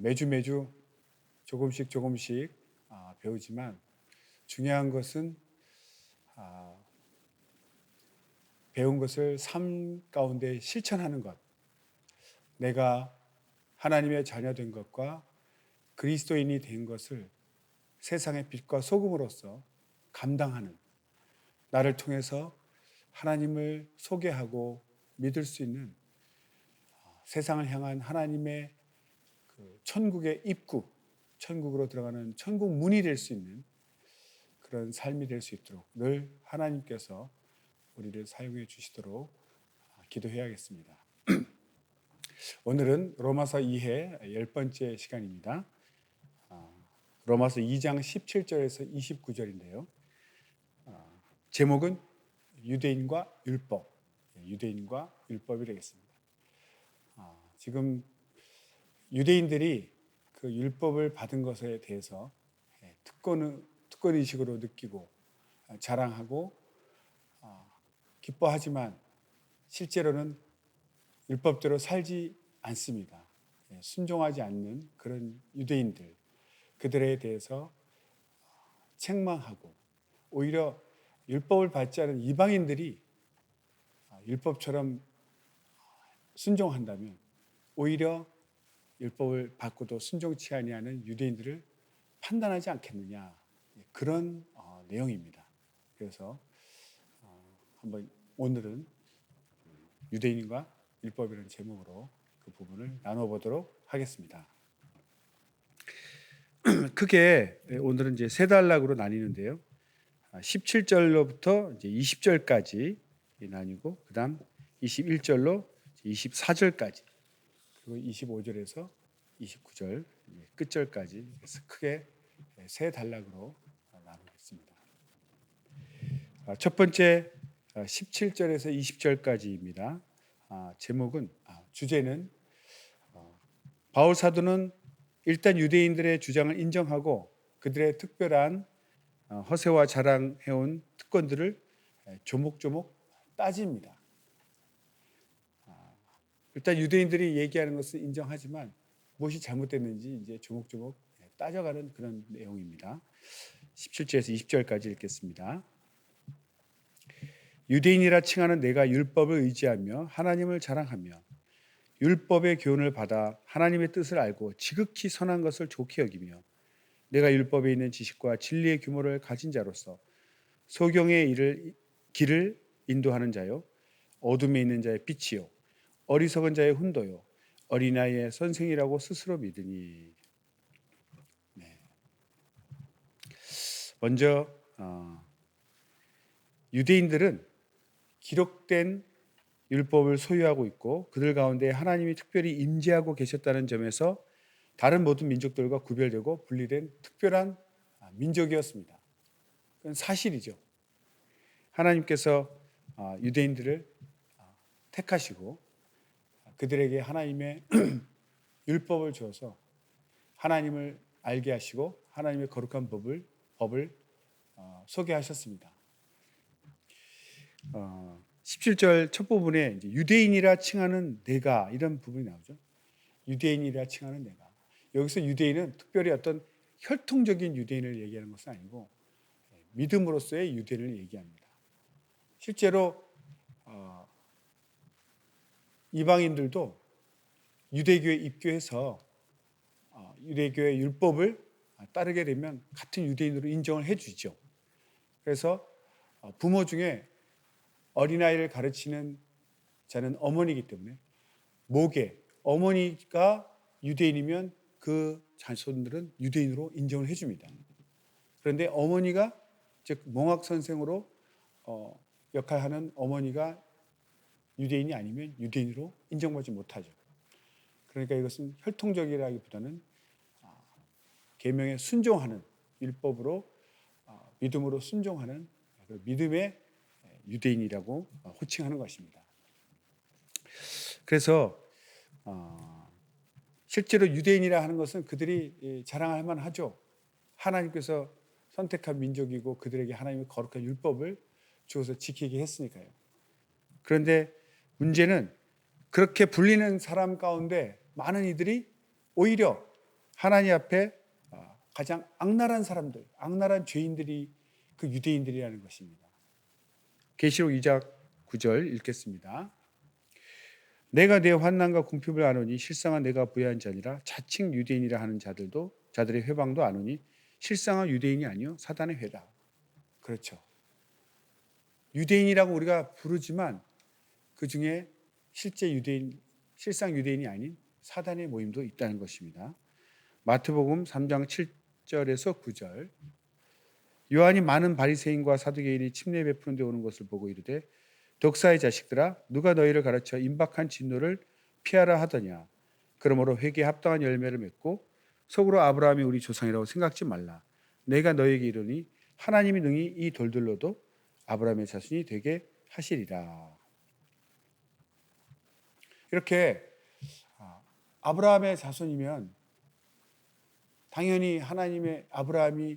매주 매주 조금씩 배우지만 중요한 것은 배운 것을 삶 가운데 실천하는 것. 내가 하나님의 자녀된 것과 그리스도인이 된 것을 세상의 빛과 소금으로서 감당하는, 나를 통해서 하나님을 소개하고 믿을 수 있는 세상을 향한 하나님의 천국의 입구, 천국으로 들어가는 천국 문이 될 수 있는 그런 삶이 될 수 있도록 늘 하나님께서 우리를 사용해 주시도록 기도해야겠습니다. 오늘은 로마서 2회 10번째 시간입니다. 로마서 2장 17절에서 29절인데요. 제목은 유대인과 율법, 유대인과 율법이 되겠습니다. 지금 유대인들이 그 율법을 받은 것에 대해서 특권의식으로 느끼고 자랑하고 기뻐하지만 실제로는 율법대로 살지 않습니다. 순종하지 않는 그런 유대인들, 그들에 대해서 책망하고 오히려 율법을 받지 않은 이방인들이 율법처럼 순종한다면 오히려 율법을 받고도 순종치 아니하는 유대인들을 판단하지 않겠느냐, 그런 내용입니다. 그래서 한번 오늘은 유대인과 율법이라는 제목으로 그 부분을 나눠보도록 하겠습니다. 크게 오늘은 이제 세 단락으로 나뉘는데요. 17절로부터 이제 20절까지 나뉘고, 그다음 21절로 24절까지, 그리고 25절에서 29절 끝절까지 크게 세 단락으로 나누겠습니다. 첫 번째 17절에서 20절까지입니다. 주제는 바울 사도는 일단 유대인들의 주장을 인정하고 그들의 특별한 허세와 자랑해온 특권들을 조목조목 따집니다. 일단 유대인들이 얘기하는 것을 인정하지만 무엇이 잘못됐는지 이제 조목조목 따져가는 그런 내용입니다. 17절에서 20절까지 읽겠습니다. 유대인이라 칭하는 내가 율법을 의지하며 하나님을 자랑하며 율법의 교훈을 받아 하나님의 뜻을 알고 지극히 선한 것을 좋게 여기며 내가 율법에 있는 지식과 진리의 규모를 가진 자로서 소경의 길을 인도하는 자요, 어둠에 있는 자의 빛이요, 어리석은 자의 훈도요, 어린아이의 선생이라고 스스로 믿으니. 먼저 유대인들은 기록된 율법을 소유하고 있고 그들 가운데 하나님이 특별히 임재하고 계셨다는 점에서 다른 모든 민족들과 구별되고 분리된 특별한 민족이었습니다. 그건 사실이죠. 하나님께서 유대인들을 택하시고 그들에게 하나님의 율법을 주어서 하나님을 알게 하시고 하나님의 거룩한 법을 소개하셨습니다. 17절 첫 부분에 이제 유대인이라 칭하는 내가, 이런 부분이 나오죠. 유대인이라 칭하는 내가. 여기서 유대인은 특별히 어떤 혈통적인 유대인을 얘기하는 것은 아니고 믿음으로서의 유대인을 얘기합니다. 실제로 이방인들도 유대교에 입교해서 유대교의 율법을 따르게 되면 같은 유대인으로 인정을 해주죠. 그래서 부모 중에 어린아이를 가르치는 자는 어머니이기 때문에 어머니가 유대인이면 그 자손들은 유대인으로 인정을 해줍니다. 그런데 어머니가, 즉 몽학 선생으로 역할하는 어머니가 유대인이 아니면 유대인으로 인정받지 못하죠. 그러니까 이것은 혈통적이라기보다는 계명에 순종하는, 율법으로 믿음으로 순종하는 믿음의 유대인이라고 호칭하는 것입니다. 그래서 실제로 유대인이라 하는 것은 그들이 자랑할 만하죠. 하나님께서 선택한 민족이고 그들에게 하나님의 거룩한 율법을 주어서 지키게 했으니까요. 그런데 문제는 그렇게 불리는 사람 가운데 많은 이들이 오히려 하나님 앞에 가장 악랄한 사람들, 악랄한 죄인들이 그 유대인들이라는 것입니다. 계시록 2장 9절 읽겠습니다. 내가 내 환난과 궁핍을 아노니 실상은 내가 부여한 자니라. 자칭 유대인이라 하는 자들의 회방도 아노니 실상은 유대인이 아니요 사단의 회다. 그렇죠. 유대인이라고 우리가 부르지만 그 중에 실상 유대인이 아닌 사단의 모임도 있다는 것입니다. 마태복음 3장 7절에서 9절. 요한이 많은 바리새인과 사두개인이 침례 베푸는 데 오는 것을 보고 이르되 독사의 자식들아 누가 너희를 가르쳐 임박한 진노를 피하라 하더냐. 그러므로 회개에 합당한 열매를 맺고 속으로 아브라함이 우리 조상이라고 생각지 말라. 내가 너희에게 이르니 하나님이 능히 이 돌들로도 아브라함의 자손이 되게 하시리라. 이렇게 아브라함의 자손이면 당연히 하나님의 아브라함이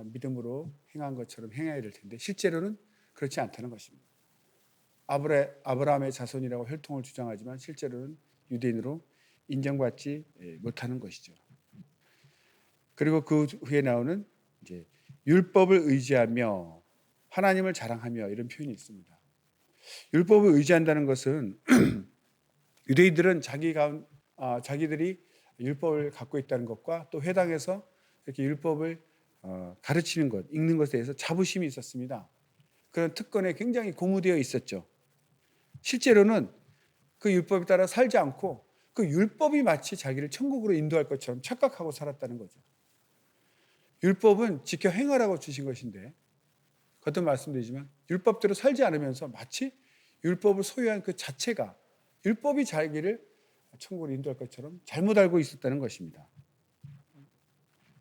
믿음으로 행한 것처럼 행해야 될 텐데 실제로는 그렇지 않다는 것입니다. 아브라함의 자손이라고 혈통을 주장하지만 실제로는 유대인으로 인정받지 못하는 것이죠. 그리고 그 후에 나오는 이제 율법을 의지하며 하나님을 자랑하며 이런 표현이 있습니다. 율법을 의지한다는 것은 유대인들은 자기들이 율법을 갖고 있다는 것과 또 회당에서 이렇게 율법을 가르치는 것, 읽는 것에 대해서 자부심이 있었습니다. 그런 특권에 굉장히 고무되어 있었죠. 실제로는 그 율법에 따라 살지 않고 그 율법이 마치 자기를 천국으로 인도할 것처럼 착각하고 살았다는 거죠. 율법은 지켜 행하라고 주신 것인데 거듭 말씀드리지만 율법대로 살지 않으면서 마치 율법을 소유한 그 자체가 율법이 자기를 천국으로 인도할 것처럼 잘못 알고 있었다는 것입니다.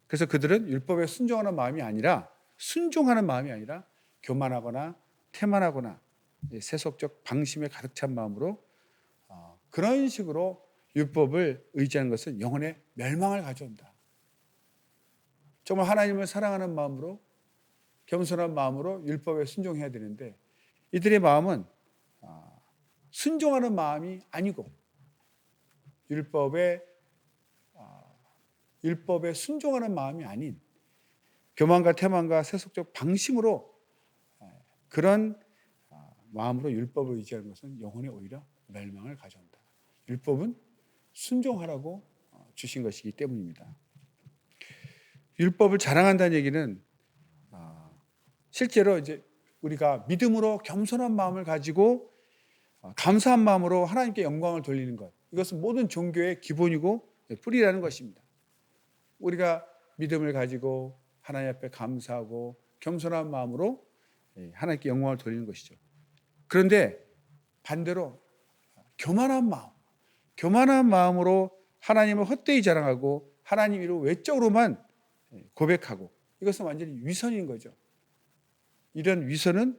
그래서 그들은 율법에 순종하는 마음이 아니라 교만하거나 태만하거나 세속적 방심에 가득 찬 마음으로 그런 식으로 율법을 의지하는 것은 영혼의 멸망을 가져온다. 정말 하나님을 사랑하는 마음으로 겸손한 마음으로 율법에 순종해야 되는데 이들의 마음은 순종하는 마음이 아니고 율법에 순종하는 마음이 아닌 교만과 태만과 세속적 방심으로 그런 마음으로 율법을 의지하는 것은 영혼에 오히려 멸망을 가져온다. 율법은 순종하라고 주신 것이기 때문입니다. 율법을 자랑한다는 얘기는 실제로 이제 우리가 믿음으로 겸손한 마음을 가지고 감사한 마음으로 하나님께 영광을 돌리는 것. 이것은 모든 종교의 기본이고 뿌리라는 것입니다. 우리가 믿음을 가지고 하나님 앞에 감사하고 겸손한 마음으로 하나님께 영광을 돌리는 것이죠. 그런데 반대로 교만한 마음으로 하나님을 헛되이 자랑하고 하나님 이름 외적으로만 고백하고 이것은 완전히 위선인 거죠. 이런 위선은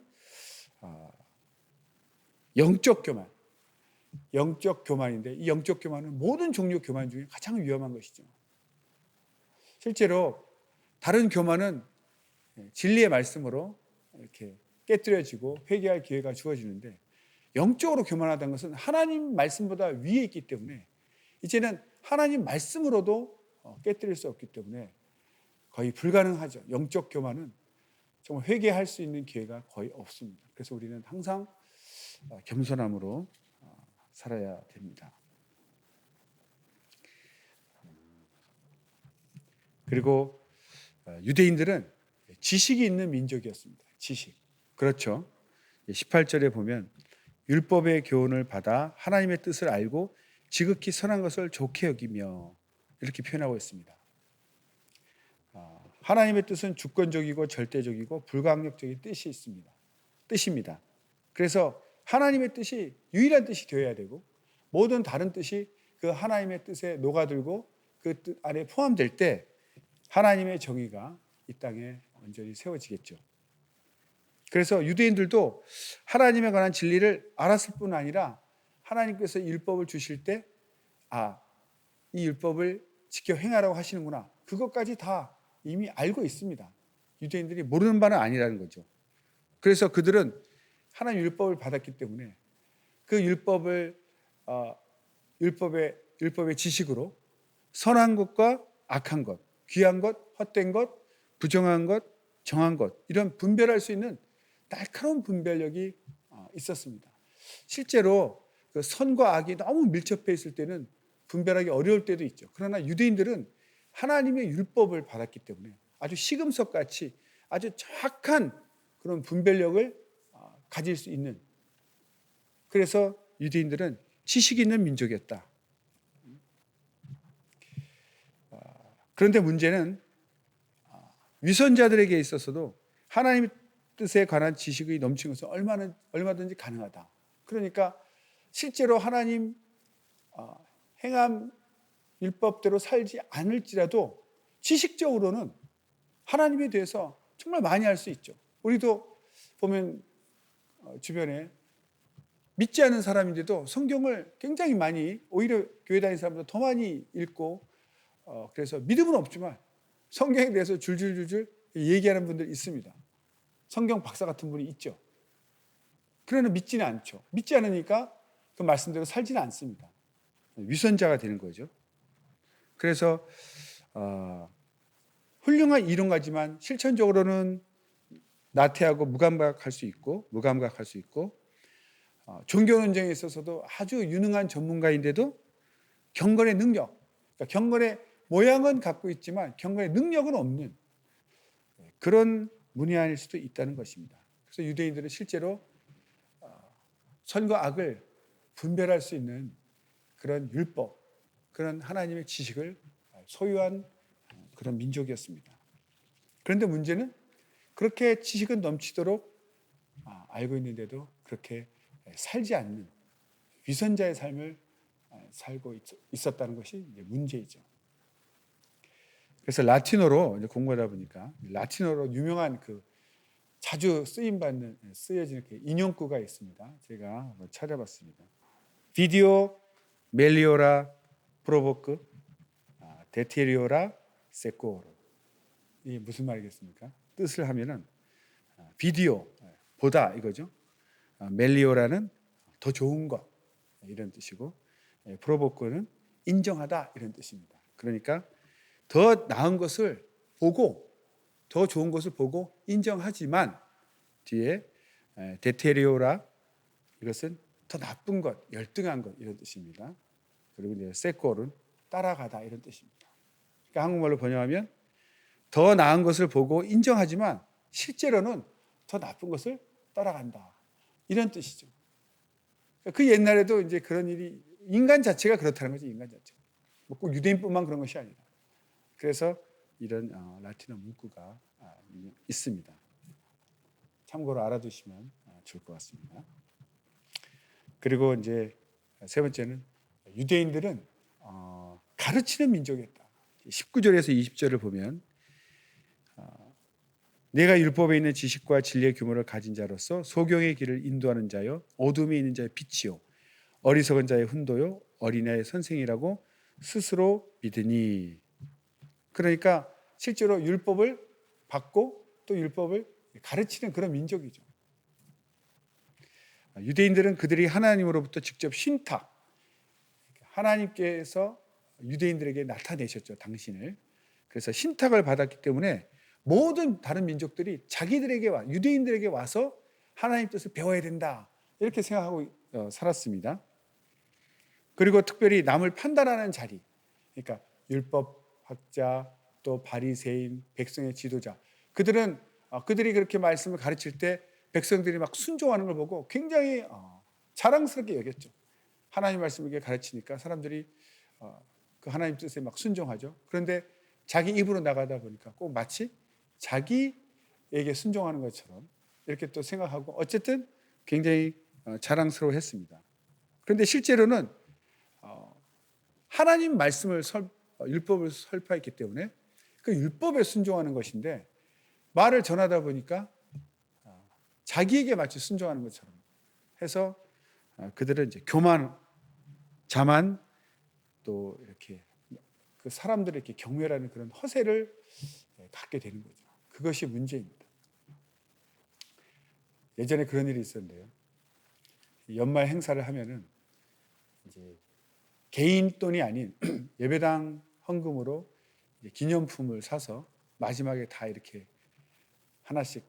영적 교만인데 이 영적 교만은 모든 종류 교만 중에 가장 위험한 것이죠. 실제로 다른 교만은 진리의 말씀으로 이렇게 깨뜨려지고 회개할 기회가 주어지는데 영적으로 교만하다는 것은 하나님 말씀보다 위에 있기 때문에 이제는 하나님 말씀으로도 깨뜨릴 수 없기 때문에 거의 불가능하죠. 영적 교만은 정말 회개할 수 있는 기회가 거의 없습니다. 그래서 우리는 항상 겸손함으로 살아야 됩니다. 그리고 유대인들은 지식이 있는 민족이었습니다. 지식. 그렇죠. 18절에 보면 율법의 교훈을 받아 하나님의 뜻을 알고 지극히 선한 것을 좋게 여기며 이렇게 표현하고 있습니다. 하나님의 뜻은 주권적이고 절대적이고 불가항력적인 뜻입니다. 그래서 하나님의 뜻이 유일한 뜻이 되어야 되고 모든 다른 뜻이 그 하나님의 뜻에 녹아들고 그 뜻 안에 포함될 때 하나님의 정의가 이 땅에 온전히 세워지겠죠. 그래서 유대인들도 하나님에 관한 진리를 알았을 뿐 아니라 하나님께서 율법을 주실 때 이 율법을 지켜 행하라고 하시는구나. 그것까지 다 이미 알고 있습니다. 유대인들이 모르는 바는 아니라는 거죠. 그래서 그들은 하나님 율법을 받았기 때문에 그 율법의 지식으로 선한 것과 악한 것, 귀한 것, 헛된 것, 부정한 것, 정한 것, 이런 분별할 수 있는 날카로운 분별력이 있었습니다. 실제로 그 선과 악이 너무 밀접해 있을 때는 분별하기 어려울 때도 있죠. 그러나 유대인들은 하나님의 율법을 받았기 때문에 아주 시금석같이 아주 정확한 그런 분별력을 가질 수 있는, 그래서 유대인들은 지식 있는 민족이었다. 그런데 문제는 위선자들에게 있어서도 하나님의 뜻에 관한 지식이 넘치는 것은 얼마든지 가능하다. 그러니까 실제로 하나님 행함 율법대로 살지 않을지라도 지식적으로는 하나님에 대해서 정말 많이 알 수 있죠. 우리도 보면 주변에 믿지 않은 사람인데도 성경을 굉장히 많이, 오히려 교회 다니는 사람보다 더 많이 읽고, 그래서 믿음은 없지만 성경에 대해서 줄줄줄줄 얘기하는 분들 있습니다. 성경 박사 같은 분이 있죠. 그러나 믿지는 않죠. 믿지 않으니까 그 말씀대로 살지는 않습니다. 위선자가 되는 거죠. 그래서 훌륭한 이론가지만 실천적으로는 나태하고 무감각할 수 있고, 종교 논쟁에 있어서도 아주 유능한 전문가인데도 경건의 능력, 그러니까 경건의 모양은 갖고 있지만 경건의 능력은 없는 그런 문외한일 수도 있다는 것입니다. 그래서 유대인들은 실제로 선과 악을 분별할 수 있는 그런 율법, 그런 하나님의 지식을 소유한 그런 민족이었습니다. 그런데 문제는 그렇게 지식은 넘치도록 알고 있는데도 그렇게 살지 않는 위선자의 삶을 살고 있었다는 것이 이제 문제이죠. 그래서 라틴어로 이제 공부하다 보니까 라틴어로 유명한 그 자주 쓰여지는 그 인용구가 있습니다. 제가 한번 찾아봤습니다. 비디오 멜리오라 프로보크 데테리오라 세코로. 이게 무슨 말이겠습니까? 뜻을 하면은 비디오 보다 이거죠. 멜리오라는 더 좋은 것 이런 뜻이고, 프로보크는 인정하다 이런 뜻입니다. 그러니까 더 나은 것을 보고, 더 좋은 것을 보고 인정하지만 뒤에 데테리오라, 이것은 더 나쁜 것, 열등한 것 이런 뜻입니다. 그리고 이제 세콜은 따라가다 이런 뜻입니다. 그러니까 한국말로 번역하면 더 나은 것을 보고 인정하지만 실제로는 더 나쁜 것을 따라간다 이런 뜻이죠. 그 옛날에도 이제 그런 일이, 인간 자체가 그렇다는 거죠. 인간 자체가 꼭 유대인뿐만 그런 것이 아니라. 그래서 이런 라틴어 문구가 있습니다. 참고로 알아두시면 좋을 것 같습니다. 그리고 이제 세 번째는 유대인들은 가르치는 민족이었다. 19절에서 20절을 보면 내가 율법에 있는 지식과 진리의 규모를 가진 자로서 소경의 길을 인도하는 자요, 어둠에 있는 자의 빛이요, 어리석은 자의 훈도요, 어린아이의 선생이라고 스스로 믿으니. 그러니까 실제로 율법을 받고 또 율법을 가르치는 그런 민족이죠. 유대인들은 그들이 하나님으로부터 직접 신탁, 하나님께서 유대인들에게 나타내셨죠, 당신을. 그래서 신탁을 받았기 때문에 모든 다른 민족들이 자기들에게 유대인들에게 와서 하나님 뜻을 배워야 된다 이렇게 생각하고 살았습니다. 그리고 특별히 남을 판단하는 자리, 그러니까 율법학자, 또 바리새인, 백성의 지도자, 그들이 그렇게 말씀을 가르칠 때 백성들이 막 순종하는 걸 보고 굉장히 자랑스럽게 여겼죠. 하나님 말씀을 가르치니까 사람들이 그 하나님 뜻에 막 순종하죠. 그런데 자기 입으로 나가다 보니까 꼭 마치 자기에게 순종하는 것처럼 이렇게 또 생각하고, 어쨌든 굉장히 자랑스러워했습니다. 그런데 실제로는 하나님 말씀을 율법을 설파했기 때문에 그 율법에 순종하는 것인데, 말을 전하다 보니까 자기에게 마치 순종하는 것처럼 해서 그들은 이제 교만, 자만, 또 이렇게 그 사람들을 이렇게 경멸하는 그런 허세를 갖게 되는 거죠. 그것이 문제입니다. 예전에 그런 일이 있었는데요. 연말 행사를 하면은 이제 개인 돈이 아닌 예배당 헌금으로 이제 기념품을 사서 마지막에 다 이렇게 하나씩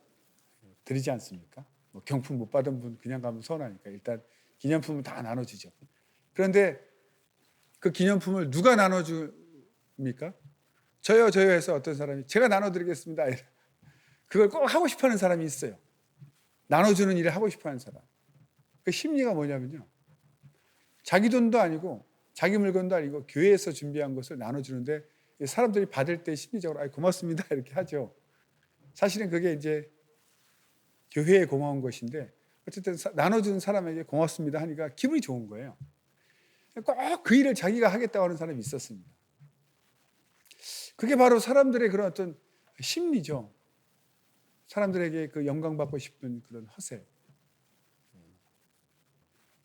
드리지 않습니까? 뭐 경품 못 받은 분 그냥 가면 서운하니까 일단 기념품을 다 나눠주죠. 그런데 그 기념품을 누가 나눠줍니까? 저요 해서 어떤 사람이 제가 나눠드리겠습니다. 그걸 꼭 하고 싶어하는 사람이 있어요. 나눠주는 일을 하고 싶어하는 사람. 그 심리가 뭐냐면요, 자기 돈도 아니고 자기 물건도 아니고 교회에서 준비한 것을 나눠주는데 사람들이 받을 때 심리적으로 고맙습니다 이렇게 하죠. 사실은 그게 이제 교회에 고마운 것인데 어쨌든 나눠주는 사람에게 고맙습니다 하니까 기분이 좋은 거예요. 꼭 그 일을 자기가 하겠다고 하는 사람이 있었습니다. 그게 바로 사람들의 그런 어떤 심리죠. 사람들에게 그 영광받고 싶은 그런 허세,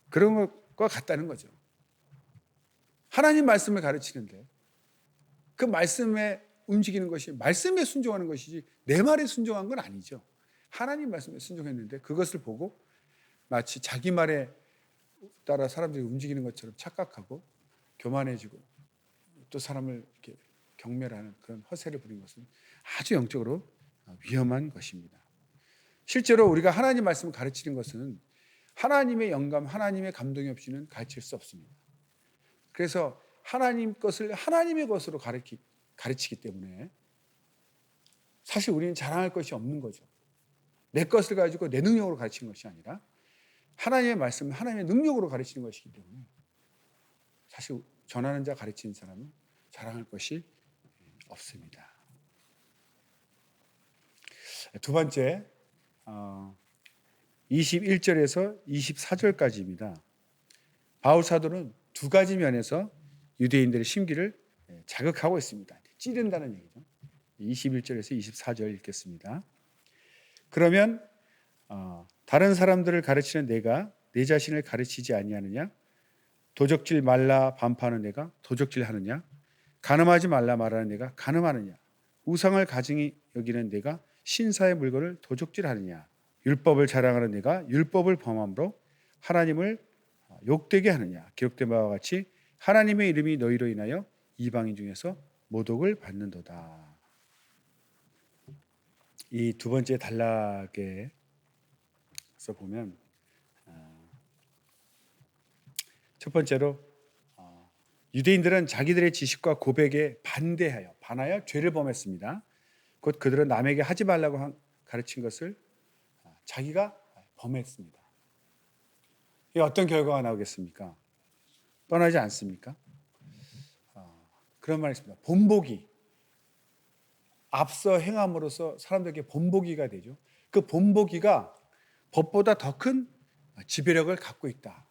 그런 것과 같다는 거죠. 하나님 말씀을 가르치는데 그 말씀에 움직이는 것이, 말씀에 순종하는 것이지 내 말에 순종한 건 아니죠. 하나님 말씀에 순종했는데 그것을 보고 마치 자기 말에 따라 사람들이 움직이는 것처럼 착각하고 교만해지고 또 사람을 이렇게 경멸하는 그런 허세를 부린 것은 아주 영적으로 위험한 것입니다. 실제로 우리가 하나님 말씀을 가르치는 것은 하나님의 영감, 하나님의 감동이 없이는 가르칠 수 없습니다. 그래서 하나님 것을 하나님의 것으로 가르치기 때문에 사실 우리는 자랑할 것이 없는 거죠. 내 것을 가지고 내 능력으로 가르치는 것이 아니라 하나님의 말씀은 하나님의 능력으로 가르치는 것이기 때문에 사실 전하는 자, 가르치는 사람은 자랑할 것이 없습니다. 두 번째, 21절에서 24절까지입니다. 바울 사도는 두 가지 면에서 유대인들의 심기를 자극하고 있습니다. 찌른다는 얘기죠. 21절에서 24절 읽겠습니다. 그러면 다른 사람들을 가르치는 내가 내 자신을 가르치지 아니하느냐? 도적질 말라 반파하는 내가 도적질하느냐? 간음하지 말라 말하는 내가 간음하느냐? 우상을 가증히 여기는 내가 신사의 물건을 도적질하느냐? 율법을 자랑하는 내가 율법을 범함으로 하나님을 욕되게 하느냐? 기록된 바와 같이 하나님의 이름이 너희로 인하여 이방인 중에서 모독을 받는도다. 이 두 번째 단락에서 보면 첫 번째로 유대인들은 자기들의 지식과 고백에 반하여 죄를 범했습니다. 곧 그들은 남에게 하지 말라고 가르친 것을 자기가 범했습니다. 이 어떤 결과가 나오겠습니까? 뻔하지 않습니까? 그런 말이 있습니다. 본보기. 앞서 행함으로써 사람들에게 본보기가 되죠. 그 본보기가 법보다 더 큰 지배력을 갖고 있다.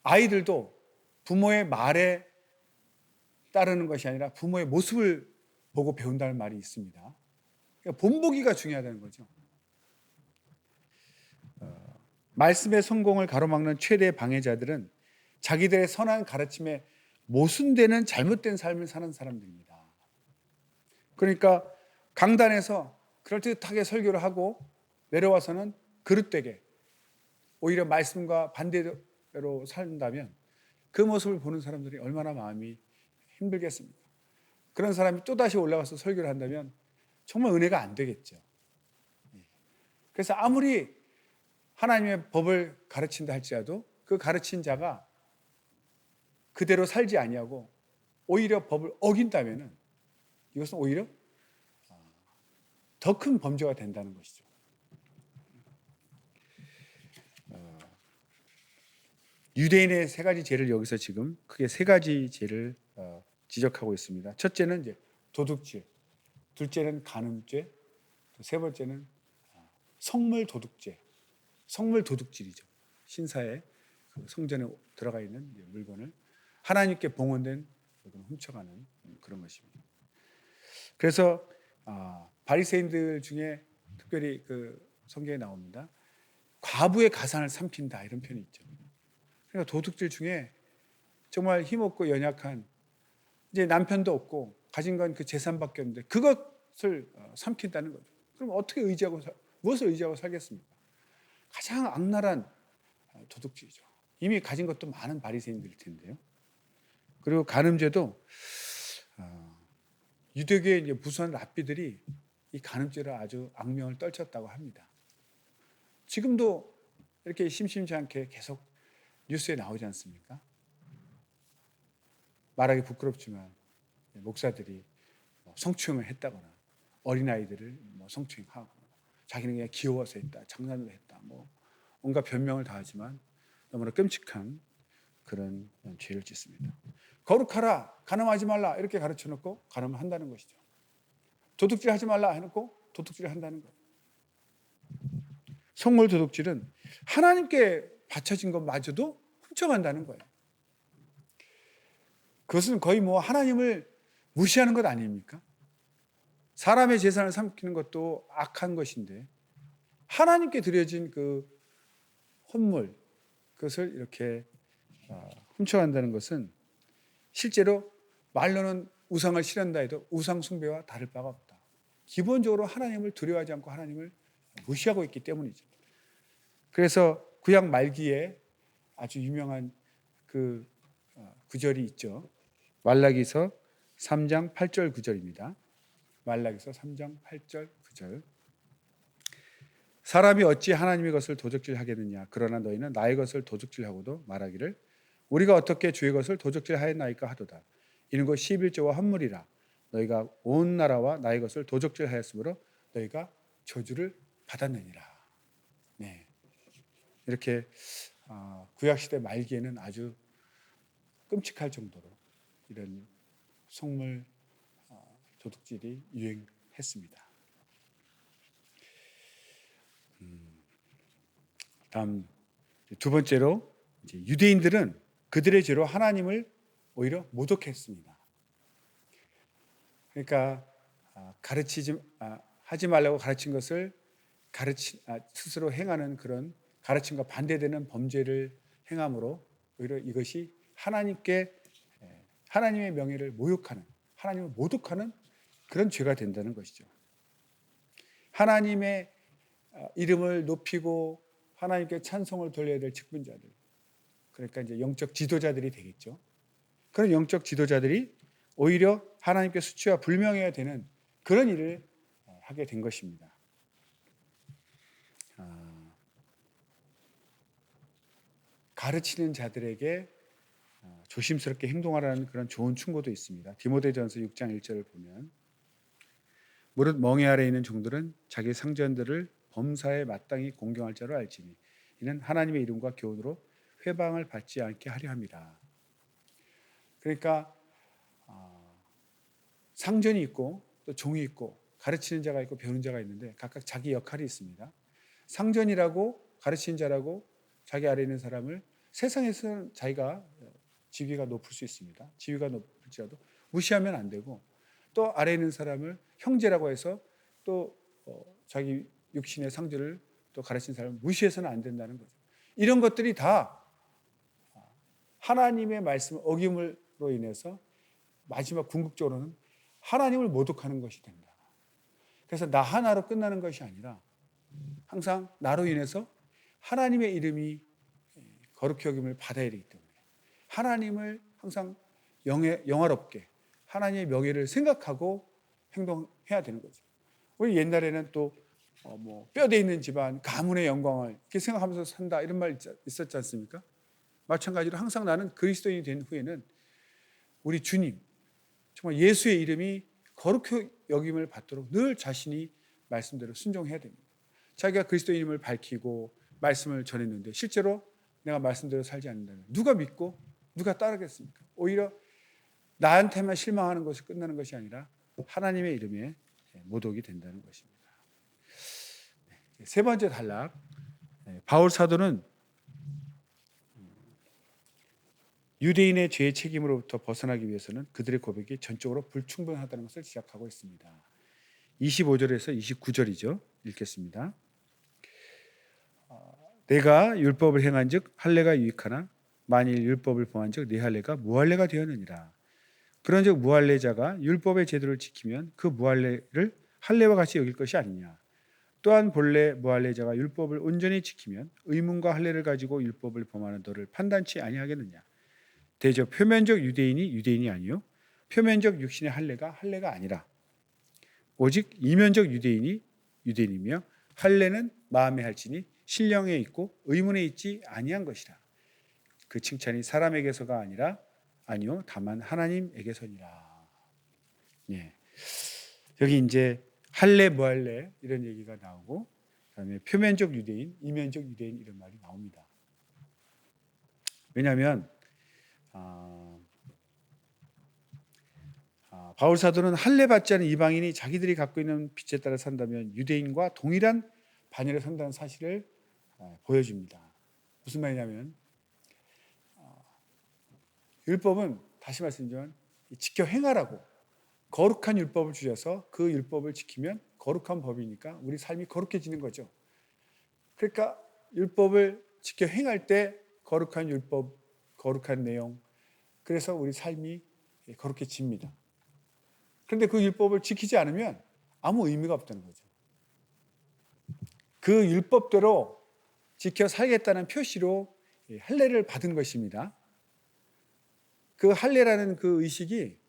아이들도 부모의 말에 따르는 것이 아니라 부모의 모습을 보고 배운다는 말이 있습니다. 그러니까 본보기가 중요하다는 거죠. 말씀의 성공을 가로막는 최대 방해자들은 자기들의 선한 가르침에 모순되는 잘못된 삶을 사는 사람들입니다. 그러니까 강단에서 그럴듯하게 설교를 하고 내려와서는 그릇되게 오히려 말씀과 반대로 산다면 그 모습을 보는 사람들이 얼마나 마음이 힘들겠습니까? 그런 사람이 또다시 올라가서 설교를 한다면 정말 은혜가 안 되겠죠. 그래서 아무리 하나님의 법을 가르친다 할지라도 그 가르친 자가 그대로 살지 아니하고 오히려 법을 어긴다면 이것은 오히려 더 큰 범죄가 된다는 것이죠. 유대인의 세 가지 죄를 여기서 지금 크게 세 가지 죄를 지적하고 있습니다. 첫째는 이제 도둑질, 둘째는 간음죄, 세 번째는 성물 도둑죄. 성물 도둑질이죠. 신사의 그 성전에 들어가 있는 물건을 하나님께 봉헌된 물건을 훔쳐가는 그런 것입니다. 그래서 바리새인들 중에 특별히 그 성경에 나옵니다. 과부의 가산을 삼킨다 이런 표현이 있죠. 그러니까 도둑질 중에 정말 힘없고 연약한 이제 남편도 없고 가진 건 그 재산밖에 없는데 그것을 삼킨다는 거죠. 그럼 어떻게 무엇을 의지하고 살겠습니까? 가장 악랄한 도둑질이죠. 이미 가진 것도 많은 바리새인들일 텐데요. 그리고 간음죄도 유대교의 이제 무수한 랍비들이 이 간음죄를 아주 악명을 떨쳤다고 합니다. 지금도 이렇게 심심치 않게 계속 뉴스에 나오지 않습니까? 말하기 부끄럽지만 목사들이 성추행을 했다거나 어린아이들을 성추행하고 자기는 그냥 귀여워서 했다, 장난으로 했다, 온갖 변명을 다 하지만 너무나 끔찍한 그런 죄를 짓습니다. 거룩하라, 간음하지 말라 이렇게 가르쳐 놓고 간음을 한다는 것이죠. 도둑질 하지 말라 해놓고 도둑질을 한다는 거예요. 성물 도둑질은 하나님께 바쳐진 것마저도 훔쳐간다는 거예요. 그것은 거의 하나님을 무시하는 것 아닙니까? 사람의 재산을 삼키는 것도 악한 것인데 하나님께 드려진 그 헌물, 그것을 이렇게 훔쳐간다는 것은 실제로 말로는 우상을 싫어한다 해도 우상 숭배와 다를 바가 없다. 기본적으로 하나님을 두려워하지 않고 하나님을 무시하고 있기 때문이죠. 그래서 구약 말기에 아주 유명한 그 구절이 있죠. 말라기서 3장 8절 9절입니다. 말라기서 3장 8절 9절. 사람이 어찌 하나님의 것을 도적질하겠느냐. 그러나 너희는 나의 것을 도적질하고도 말하기를 우리가 어떻게 주의 것을 도적질하였나이까 하도다. 이는 곧 11조와 헌물이라. 너희가 온 나라와 나의 것을 도적질하였으므로 너희가 저주를 받았느니라. 네. 이렇게 구약시대 말기에는 아주 끔찍할 정도로 이런 성물 도둑질이 유행했습니다. 다음 두 번째로 이제 유대인들은 그들의 죄로 하나님을 오히려 모독했습니다. 그러니까 하지 말라고 가르친 것을 스스로 행하는 그런 가르침과 반대되는 범죄를 행함으로 오히려 이것이 하나님의 명예를 모욕하는, 하나님을 모독하는 그런 죄가 된다는 것이죠. 하나님의 이름을 높이고 하나님께 찬송을 돌려야 될 직분자들, 그러니까 이제 영적 지도자들이 되겠죠. 그런 영적 지도자들이 오히려 하나님께 수치와 불명예가 되는 그런 일을 하게 된 것입니다. 가르치는 자들에게 조심스럽게 행동하라는 그런 좋은 충고도 있습니다. 디모데전서 6장 1절을 보면 무릇 멍에 아래 있는 종들은 자기 상전들을 범사에 마땅히 공경할 자로 알지니 이는 하나님의 이름과 교훈으로 회방을 받지 않게 하려 함이라. 그러니까 상전이 있고 또 종이 있고 가르치는 자가 있고 배우는 자가 있는데 각각 자기 역할이 있습니다. 상전이라고 가르치는 자라고 자기 아래 있는 사람을 세상에서는 자기가 지위가 높을 수 있습니다. 지위가 높을지라도 무시하면 안 되고 또 아래에 있는 사람을 형제라고 해서 또 자기 육신의 상전을 또 가르치는 사람을 무시해서는 안 된다는 거죠. 이런 것들이 다 하나님의 말씀 어김으로 인해서 마지막 궁극적으로는 하나님을 모독하는 것이 된다. 그래서 나 하나로 끝나는 것이 아니라 항상 나로 인해서 하나님의 이름이 거룩히 여김을 받아야 되기 때문에 하나님을 항상 영화롭게 하나님의 명예를 생각하고 행동해야 되는 거죠. 우리 옛날에는 또 뼈대 있는 집안 가문의 영광을 이렇게 생각하면서 산다 이런 말 있었지 않습니까? 마찬가지로 항상 나는 그리스도인이 된 후에는 우리 주님 정말 예수의 이름이 거룩히 여김을 받도록 늘 자신이 말씀대로 순종해야 됩니다. 자기가 그리스도인임을 밝히고 말씀을 전했는데 실제로 내가 말씀대로 살지 않는다면 누가 믿고 누가 따르겠습니까? 오히려 나한테만 실망하는 것이 끝나는 것이 아니라 하나님의 이름에 모독이 된다는 것입니다. 세 번째 단락, 바울 사도는 유대인의 죄의 책임으로부터 벗어나기 위해서는 그들의 고백이 전적으로 불충분하다는 것을 지적하고 있습니다. 25절에서 29절이죠. 읽겠습니다. 내가 율법을 행한즉 할례가 유익하나 만일 율법을 범한즉 네 할례가 무할례가 되었느니라. 그런즉 무할례자가 율법의 제도를 지키면 그 무할례를 할례와 같이 여길 것이 아니냐. 또한 본래 무할례자가 율법을 온전히 지키면 의문과 할례를 가지고 율법을 범하는 너를 판단치 아니하겠느냐. 대저 표면적 유대인이 유대인이 아니요 표면적 육신의 할례가 아니라 오직 이면적 유대인이 유대인이며 할례는 마음에 할지니 신령에 있고 의문에 있지 아니한 것이라. 그 칭찬이 사람에게서가 아니요 다만 하나님에게서니라. 예. 여기 이제 할례 무할례 이런 얘기가 나오고 그다음에 표면적 유대인, 이면적 유대인 이런 말이 나옵니다. 왜냐하면 바울 사도는 할례 받지 않은 이방인이 자기들이 갖고 있는 빛에 따라 산다면 유대인과 동일한 반열에 선다는 사실을 보여줍니다. 무슨 말이냐면 율법은 다시 말씀드리면 지켜 행하라고 거룩한 율법을 주셔서 그 율법을 지키면 거룩한 법이니까 우리 삶이 거룩해지는 거죠. 그러니까 율법을 지켜 행할 때 거룩한 율법, 거룩한 내용, 그래서 우리 삶이 거룩해집니다. 그런데 그 율법을 지키지 않으면 아무 의미가 없다는 거죠. 그 율법대로 지켜 살겠다는 표시로 할례를 받은 것입니다. 그 할례라는 그 의식이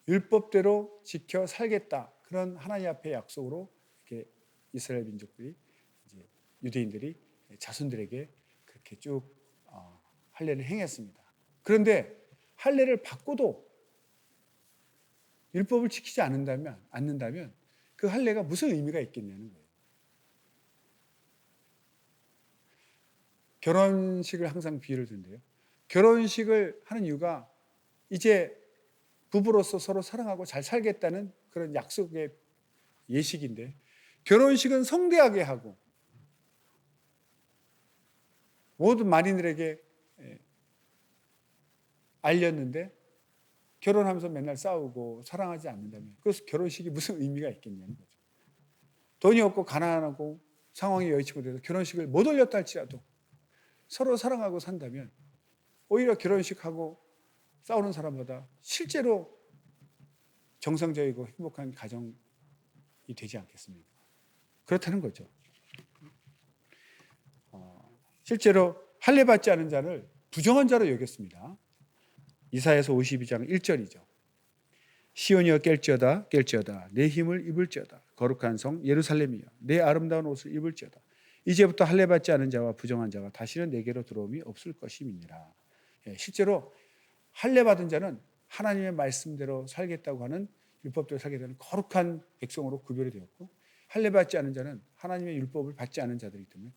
율법대로 지켜 살겠다 그런 하나님 앞의 약속으로 이렇게 이스라엘 민족들이 이제 유대인들이 자손들에게 그렇게 쭉 할례를 행했습니다. 그런데 할례를 받고도 율법을 지키지 않는다면 그 할례가 무슨 의미가 있겠냐는 거예요. 결혼식을 항상 비유를 드는데요. 결혼식을 하는 이유가 이제 부부로서 서로 사랑하고 잘 살겠다는 그런 약속의 예식인데 결혼식은 성대하게 하고 모든 만인들에게 알렸는데 결혼하면서 맨날 싸우고 사랑하지 않는다면 그래서 결혼식이 무슨 의미가 있겠냐는 거죠. 돈이 없고 가난하고 상황이 여의치 못해서 결혼식을 못 올렸다 할지라도 서로 사랑하고 산다면 오히려 결혼식하고 싸우는 사람보다 실제로 정상적이고 행복한 가정이 되지 않겠습니까? 그렇다는 거죠. 실제로 할례 받지 않은 자를 부정한 자로 여겼습니다. 이사야서 52장 1절이죠. 시온이여 깰지어다 내 힘을 입을지어다 거룩한 성 예루살렘이여 내 아름다운 옷을 입을지어다 이제부터 할례 받지 않은 자와 부정한 자가 다시는 내게로 들어옴이 없을 것임이니라. 실제로 할례 받은 자는 하나님의 말씀대로 살겠다고 하는 율법대로 살겠다는 거룩한 백성으로 구별이 되었고 할례 받지 않은 자는 하나님의 율법을 받지 않은 자들이기 때문에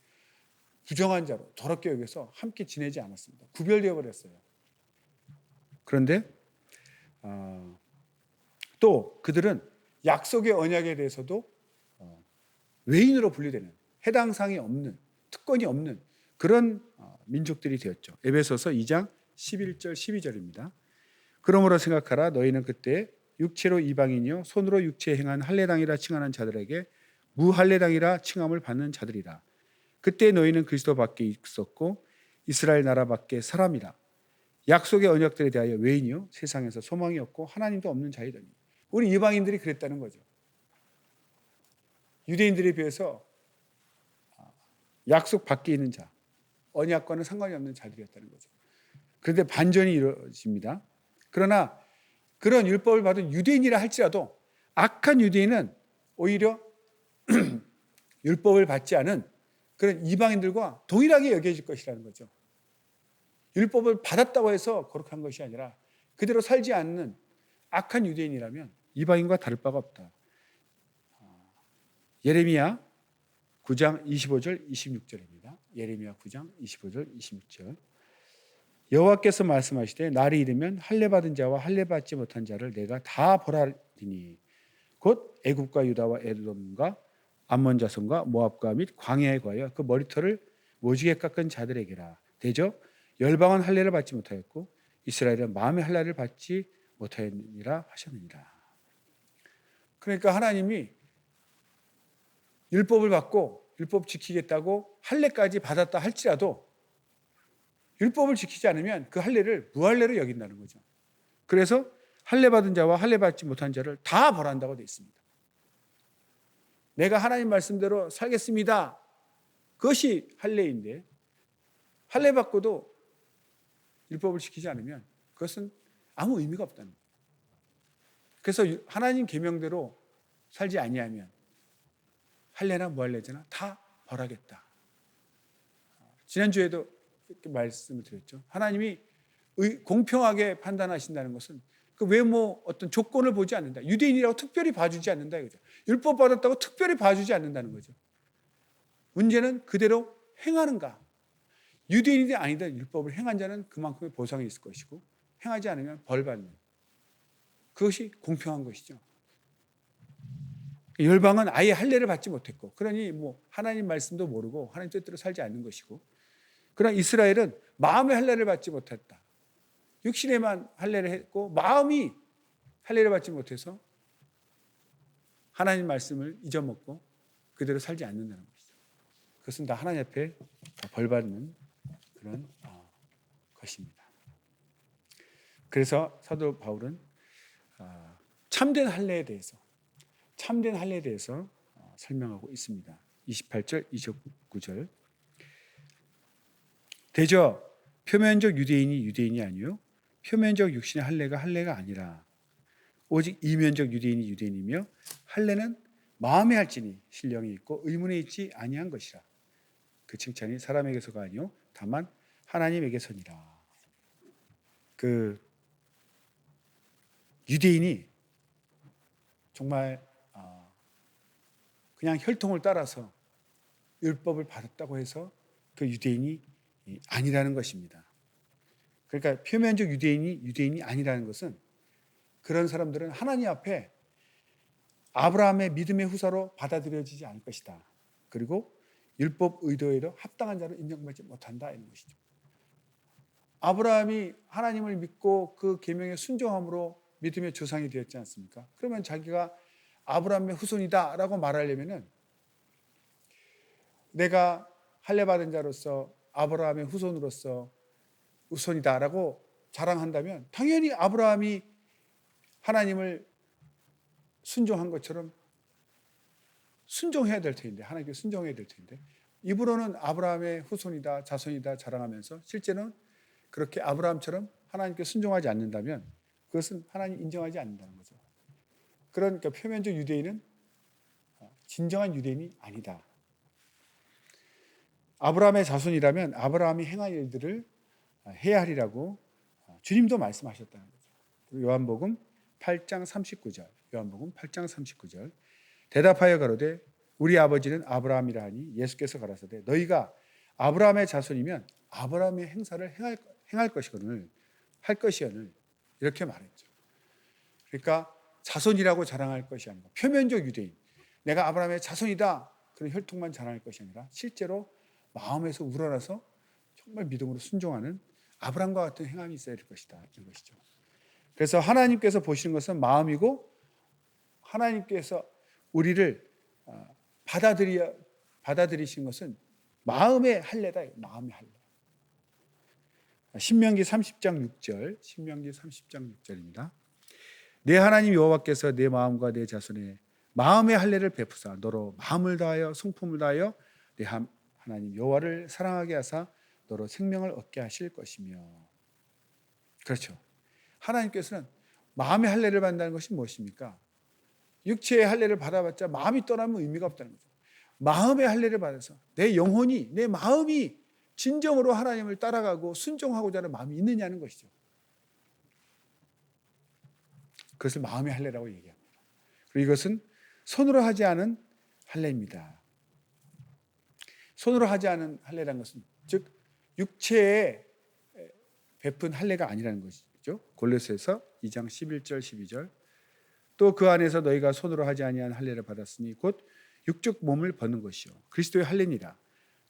부정한 자로 더럽게 여겨서 함께 지내지 않았습니다. 구별되어 버렸어요. 그런데 또 그들은 약속의 언약에 대해서도 외인으로 분류되는 해당 사항이 없는 특권이 없는 그런 민족들이 되었죠. 에베소서 2장 11절 12절입니다. 그러므로 생각하라 너희는 그때 육체로 이방인이요 손으로 육체에 행한 할례당이라 칭하는 자들에게 무할례당이라 칭함을 받는 자들이라. 그때 너희는 그리스도 밖에 있었고 이스라엘 나라 밖에 사람이라. 약속의 언약들에 대하여 외인이요 세상에서 소망이 없고 하나님도 없는 자이더니. 우리 이방인들이 그랬다는 거죠. 유대인들에 비해서 약속 밖에 있는 자, 언약과는 상관이 없는 자들이었다는 거죠. 그런데 반전이 이루어집니다. 그러나 그런 율법을 받은 유대인이라 할지라도 악한 유대인은 오히려 율법을 받지 않은 그런 이방인들과 동일하게 여겨질 것이라는 거죠. 율법을 받았다고 해서 거룩한 것이 아니라 그대로 살지 않는 악한 유대인이라면 이방인과 다를 바가 없다. 예레미야 9장 25절 26절입니다. 예레미야 9장 25절 26절. 여호와께서 말씀하시되 날이 이르면 할례 받은 자와 할례 받지 못한 자를 내가 다 벌하리니 곧 애굽과 유다와 에돔과 암몬 자손과 모압과 및 광야에 관하여 그 머리털을 모지게 깎은 자들에게라. 대저 열방은 할례를 받지 못하였고 이스라엘은 마음의 할례를 받지 못하였느니라 하셨느니라. 그러니까 하나님이 율법을 받고 율법 지키겠다고 할례까지 받았다 할지라도 율법을 지키지 않으면 그 할례를 무할례로 여긴다는 거죠. 그래서 할례 받은 자와 할례 받지 못한 자를 다 벌한다고 되어 있습니다. 내가 하나님 말씀대로 살겠습니다. 그것이 할례인데 할례 받고도 율법을 지키지 않으면 그것은 아무 의미가 없다는 거예요. 그래서 하나님 계명대로 살지 아니하면 할례나 무할례제나 다 벌하겠다. 지난주에도 이렇게 말씀을 드렸죠. 하나님이 공평하게 판단하신다는 것은 그 외모 어떤 조건을 보지 않는다. 유대인이라고 특별히 봐주지 않는다 이거죠. 율법 받았다고 특별히 봐주지 않는다는 거죠. 문제는 그대로 행하는가. 유대인이 아니든 율법을 행한 자는 그만큼의 보상이 있을 것이고 행하지 않으면 벌받는, 그것이 공평한 것이죠. 열방은 아예 할례를 받지 못했고, 그러니 뭐 하나님 말씀도 모르고 하나님 뜻대로 살지 않는 것이고, 그러나 이스라엘은 마음의 할례를 받지 못했다. 육신에만 할례를 했고 마음이 할례를 받지 못해서 하나님 말씀을 잊어먹고 그대로 살지 않는다는 것이죠. 그것은 다 하나님 앞에 벌받는 그런 것입니다. 그래서 사도 바울은 참된 할례에 대해서 설명하고 있습니다. 28절, 29절. 대저 표면적 유대인이 아니요 표면적 육신의 할례가 아니라 오직 이면적 유대인이며 할례는 마음에 할지니 신령이 있고 의문에 있지 아니한 것이라. 그 칭찬이 사람에게서가 아니요 다만 하나님에게서니라. 그 유대인이 정말 그냥 혈통을 따라서 율법을 받았다고 해서 그 유대인이 아니라는 것입니다. 그러니까 표면적 유대인이 아니라는 것은 그런 사람들은 하나님 앞에 아브라함의 믿음의 후사로 받아들여지지 않을 것이다. 그리고 율법 의도에도 합당한 자로 인정받지 못한다 이런 것이죠. 아브라함이 하나님을 믿고 그 계명에 순종함으로 믿음의 조상이 되었지 않습니까? 그러면 자기가 아브라함의 후손이다라고 말하려면은 내가 할례 받은 자로서 아브라함의 후손이다라고 자랑한다면 당연히 아브라함이 하나님을 순종한 것처럼 순종해야 될 텐데, 하나님께 순종해야 될 텐데, 입으로는 아브라함의 후손이다, 자손이다 자랑하면서 실제는 그렇게 아브라함처럼 하나님께 순종하지 않는다면 그것은 하나님 인정하지 않는다는 거죠. 그러니까 표면적 유대인은 진정한 유대인이 아니다. 아브라함의 자손이라면 아브라함이 행한 일들을 해야 하리라고 주님도 말씀하셨다는 거죠. 요한복음 8장 39절. 대답하여 가로되 우리 아버지는 아브라함이라 하니 예수께서 가라사대 너희가 아브라함의 자손이면 아브라함의 행사를 행할 것이거늘 할 것이거늘 이렇게 말했죠. 그러니까 자손이라고 자랑할 것이 아니고 표면적 유대인, 내가 아브라함의 자손이다 그런 혈통만 자랑할 것이 아니라 실제로 마음에서 우러나서 정말 믿음으로 순종하는 아브라함과 같은 행함이 있어야 될 것이다 이런 것이죠. 그래서 하나님께서 보시는 것은 마음이고 하나님께서 우리를 받아들이신 것은 마음의 할례다. 마음의 할례. 신명기 30장 6절입니다. 내 하나님 여호와께서 내 마음과 내 자손의 마음의 할례를 베푸사 너로 마음을 다하여 성품을 다하여 내 하나님 여호와를 사랑하게 하사 너로 생명을 얻게 하실 것이며. 그렇죠. 하나님께서는 마음의 할례를 받는다는 것이 무엇입니까? 육체의 할례를 받아봤자 마음이 떠나면 의미가 없다는 거죠. 마음의 할례를 받아서 내 영혼이, 내 마음이 진정으로 하나님을 따라가고 순종하고자 하는 마음이 있느냐는 것이죠. 그것을 마음의 할례라고 얘기합니다. 그리고 이것은 손으로 하지 않은 할례입니다. 손으로 하지 않은 할례라는 것은 즉 육체에 베푼 할례가 아니라는 것이죠. 골로새서 2장 11절 12절. 또 그 안에서 너희가 손으로 하지 아니한 할례를 받았으니 곧 육적 몸을 벗는 것이요 그리스도의 할례니라.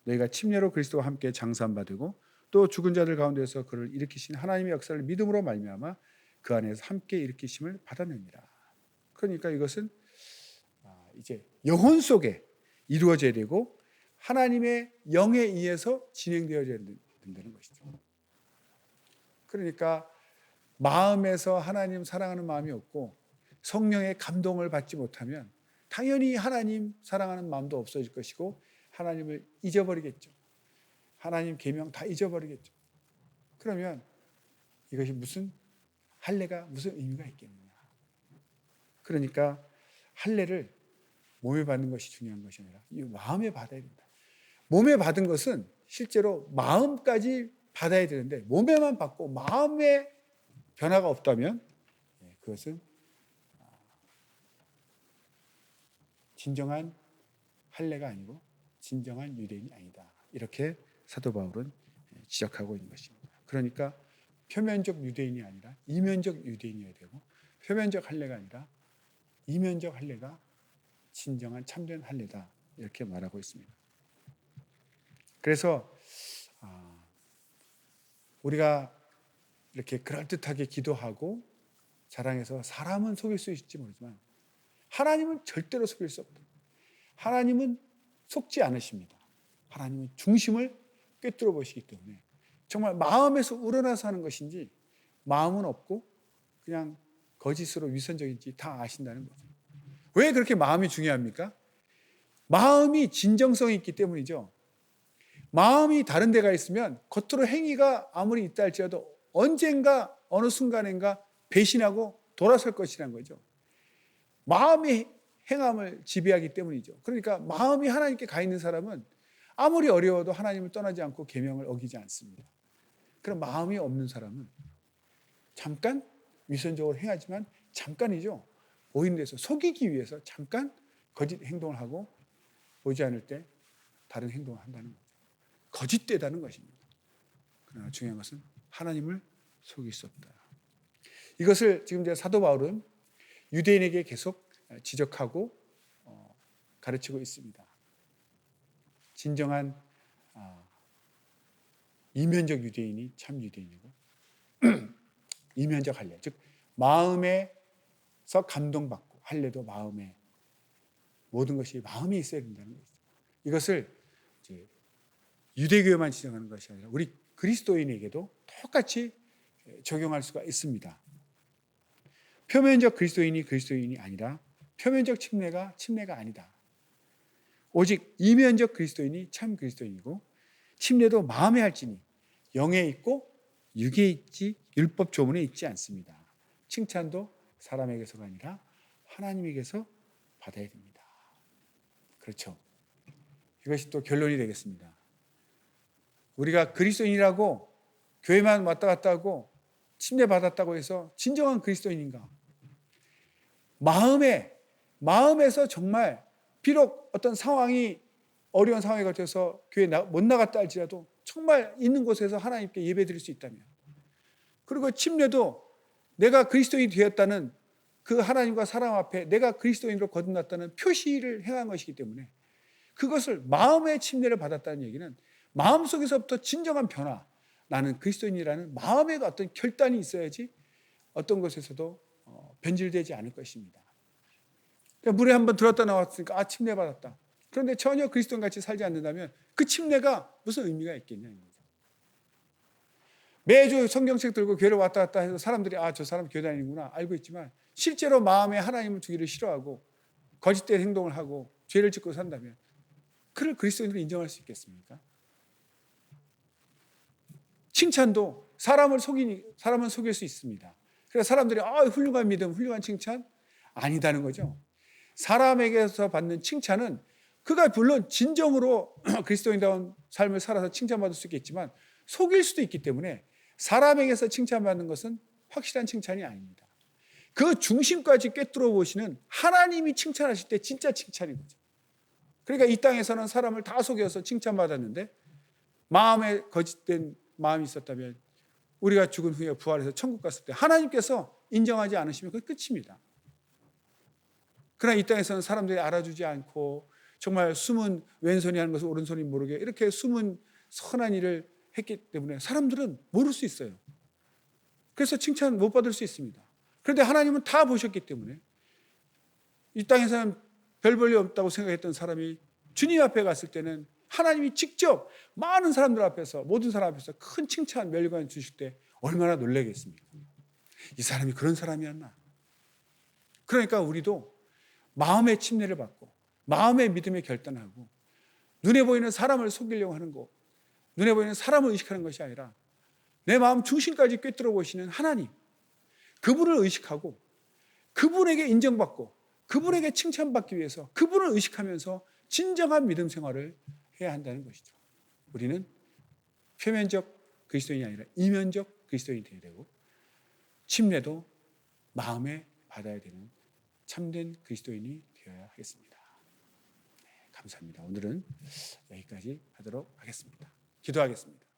너희가 침례로 그리스도와 함께 장사받고 또 죽은 자들 가운데서 그를 일으키신 하나님의 역사를 믿음으로 말미암아 그 안에서 함께 일으키심을 받았느니라. 그러니까 이것은 이제 영혼 속에 이루어져야 되고 하나님의 영에 의해서 진행되어져야 된다는 것이죠. 그러니까 마음에서 하나님 사랑하는 마음이 없고 성령의 감동을 받지 못하면 당연히 하나님 사랑하는 마음도 없어질 것이고 하나님을 잊어버리겠죠. 하나님 계명 다 잊어버리겠죠. 그러면 이것이 무슨 할례가 무슨 의미가 있겠느냐. 그러니까 할례를 몸에 받는 것이 중요한 것이 아니라 이 마음에 받아야 된다. 몸에 받은 것은 실제로 마음까지 받아야 되는데 몸에만 받고 마음에 변화가 없다면 그것은 진정한 할례가 아니고 진정한 유대인이 아니다. 이렇게 사도 바울은 지적하고 있는 것입니다. 그러니까 표면적 유대인이 아니라 이면적 유대인이어야 되고 표면적 할례가 아니라 이면적 할례가 진정한 참된 할례다. 이렇게 말하고 있습니다. 그래서 우리가 이렇게 그럴듯하게 기도하고 자랑해서 사람은 속일 수 있을지 모르지만 하나님은 절대로 속일 수 없다. 하나님은 속지 않으십니다. 하나님은 중심을 꿰뚫어 보시기 때문에 정말 마음에서 우러나서 하는 것인지 마음은 없고 그냥 거짓으로 위선적인지 다 아신다는 거죠. 왜 그렇게 마음이 중요합니까? 마음이 진정성이 있기 때문이죠. 마음이 다른 데가 있으면 겉으로 행위가 아무리 있다 할지라도 언젠가 어느 순간인가 배신하고 돌아설 것이라는 거죠. 마음이 행함을 지배하기 때문이죠. 그러니까 마음이 하나님께 가 있는 사람은 아무리 어려워도 하나님을 떠나지 않고 계명을 어기지 않습니다. 그럼 마음이 없는 사람은 잠깐 위선적으로 행하지만 잠깐이죠. 보이는 데서 속이기 위해서 잠깐 거짓 행동을 하고 보이지 않을 때 다른 행동을 한다는 거죠. 거짓되다는 것입니다. 그러나 중요한 것은 하나님을 속일 수 없다. 이것을 지금 이제 사도 바울은 유대인에게 계속 지적하고 가르치고 있습니다. 진정한 이면적 유대인이 참 유대인이고 이면적 할례, 즉 마음에서 감동받고 할례도 마음에 모든 것이 마음이 있어야 된다는 거죠. 이것을 이제 유대교에만 지적하는 것이 아니라 우리 그리스도인에게도 똑같이 적용할 수가 있습니다. 표면적 그리스도인이 아니라 표면적 침례가 아니다. 오직 이면적 그리스도인이 참 그리스도인이고 침례도 마음에 할지니 영에 있고 육에 있지 율법 조문에 있지 않습니다. 칭찬도 사람에게서가 아니라 하나님에게서 받아야 됩니다. 그렇죠. 이것이 또 결론이 되겠습니다. 우리가 그리스도인이라고 교회만 왔다 갔다 하고 침례 받았다고 해서 진정한 그리스도인인가? 마음에서 정말 비록 어떤 상황이 어려운 상황에 걸쳐서 교회 못 나갔다 할지라도 정말 있는 곳에서 하나님께 예배드릴 수 있다면, 그리고 침례도 내가 그리스도인이 되었다는 그 하나님과 사람 앞에 내가 그리스도인으로 거듭났다는 표시를 행한 것이기 때문에 그것을 마음의 침례를 받았다는 얘기는 마음속에서부터 진정한 변화, 나는 그리스도인이라는 마음의 어떤 결단이 있어야지 어떤 것에서도 변질되지 않을 것입니다. 그러니까 물에 한번 들었다 나왔으니까 침례 받았다. 그런데 전혀 그리스도인같이 살지 않는다면 그 침례가 무슨 의미가 있겠냐는 거죠. 매주 성경책 들고 교회를 왔다 갔다 해서 사람들이 저 사람 교회 다니는구나 알고 있지만 실제로 마음에 하나님을 두기를 싫어하고 거짓된 행동을 하고 죄를 짓고 산다면 그를 그리스도인으로 인정할 수 있겠습니까? 칭찬도 사람은 속일 수 있습니다. 그래서 사람들이 훌륭한 믿음, 훌륭한 칭찬 아니다는 거죠. 사람에게서 받는 칭찬은 그가 물론 진정으로 그리스도인다운 삶을 살아서 칭찬받을 수 있겠지만 속일 수도 있기 때문에 사람에게서 칭찬받는 것은 확실한 칭찬이 아닙니다. 그 중심까지 꿰뚫어 보시는 하나님이 칭찬하실 때 진짜 칭찬인 거죠. 그러니까 이 땅에서는 사람을 다 속여서 칭찬받았는데 마음에 거짓된 마음이 있었다면 우리가 죽은 후에 부활해서 천국 갔을 때 하나님께서 인정하지 않으시면 그게 끝입니다. 그러나 이 땅에서는 사람들이 알아주지 않고 정말 숨은 왼손이 하는 것을 오른손이 모르게 이렇게 숨은 선한 일을 했기 때문에 사람들은 모를 수 있어요. 그래서 칭찬 못 받을 수 있습니다. 그런데 하나님은 다 보셨기 때문에 이 땅에서는 별 볼일 없다고 생각했던 사람이 주님 앞에 갔을 때는 하나님이 직접 많은 사람들 앞에서 모든 사람 앞에서 큰 칭찬 멸관 주실 때 얼마나 놀라겠습니까? 이 사람이 그런 사람이었나? 그러니까 우리도 마음의 침례를 받고 마음의 믿음에 결단하고 눈에 보이는 사람을 속이려고 하는 것, 눈에 보이는 사람을 의식하는 것이 아니라 내 마음 중심까지 꿰뚫어 보시는 하나님, 그분을 의식하고 그분에게 인정받고 그분에게 칭찬받기 위해서 그분을 의식하면서 진정한 믿음 생활을 해야 한다는 것이죠. 우리는 표면적 그리스도인이 아니라 이면적 그리스도인이 되어야 되고 침례도 마음에 받아야 되는 참된 그리스도인이 되어야 하겠습니다. 네, 감사합니다. 오늘은 여기까지 하도록 하겠습니다. 기도하겠습니다.